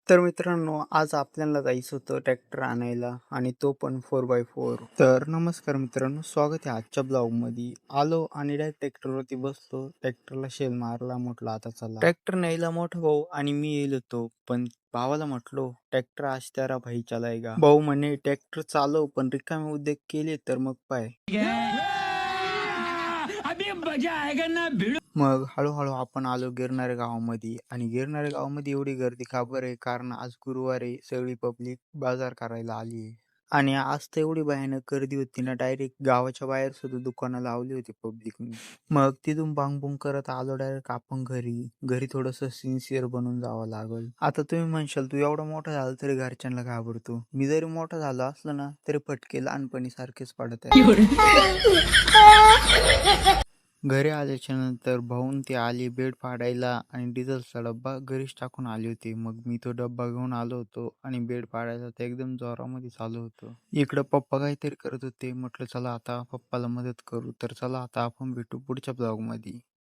तर मित्रांनो, आज आपल्याला जायचं होतं ट्रॅक्टर आणायला आणि तो पण 4x4. तर नमस्कार मित्रांनो, स्वागत आहे आजच्या ब्लॉगमध्ये. आलो आणि डायरेक्ट ट्रॅक्टरवरती बसलो. ट्रॅक्टरला शेल मारला. म्हटलं आता चला ट्रॅक्टर न्यायला मोठा भाऊ आणि मी येईल होतो. पण भावाला म्हटलो ट्रॅक्टर आज तेरा भाई चलाएगा. भाऊ म्हणे ट्रॅक्टर चालव, पण रिकामे उद्योग केले तर मग पाय. मग हळूहळू आपण आलो गिरणारे गावामध्ये आणि गिरणारे गावामध्ये एवढी गर्दी का बरं आहे? कारण आज गुरुवार आहे, सगळी पब्लिक बाजार करायला आली आहे. आणि आज तर एवढी भयानक गर्दी होती ना, डायरेक्ट गावाच्या बाहेर सुद्धा दुकानं लावली होती पब्लिकने. मग तिथून बांगबुंग करत आलो डायरेक्ट आपण घरी. घरी थोडंसं सिन्सिअर बनून जावं लागल. आता तुम्ही म्हणशाल तू एवढा मोठा झाला तरी घरच्यांना घाबरतो. मी जरी मोठा झालो असलो ना तरी फटके लहानपणी सारखेच पडत आहे. घरी आल्याच्या नंतर भाऊन ते आले बेड पाडायला आणि डिझेलचा डब्बा घरीच टाकून आले होते. मग मी तो डब्बा घेऊन आलो होतो आणि बेड पाडायचा तर एकदम जोरामध्ये चालू होतं. इकडं पप्पा काहीतरी करत होते. म्हटलं चला आता पप्पाला मदत करू. तर चला आता आपण भेटू पुढच्या ब्लॉगमध्ये.